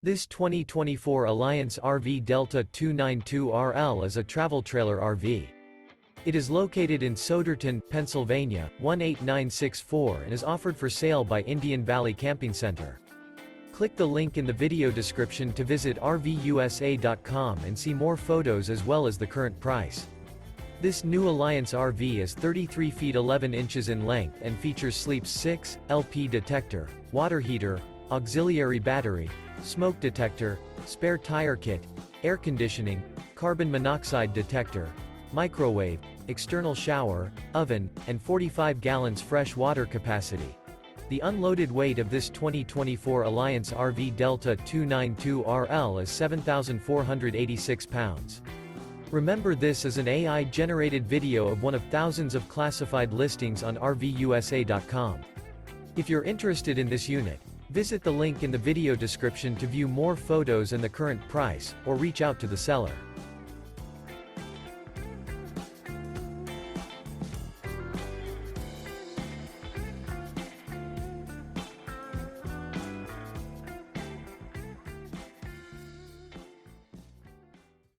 This 2024 Alliance RV Delta 292RL is a travel trailer RV. It is located in Souderton, Pennsylvania, 18964 and is offered for sale by Indian Valley Camping Center. Click the link in the video description to visit RVUSA.com and see more photos as well as the current price. This new Alliance RV is 33 feet 11 inches in length and features Sleep's 6 LP detector, water heater, auxiliary battery, smoke detector, spare tire kit, air conditioning, carbon monoxide detector, microwave, external shower, oven, and 45 gallons fresh water capacity. The unloaded weight of this 2024 Alliance RV Delta 292RL is 7,486 pounds. Remember, this is an AI-generated video of one of thousands of classified listings on RVUSA.com. If you're interested in this unit, visit the link in the video description to view more photos and the current price, or reach out to the seller.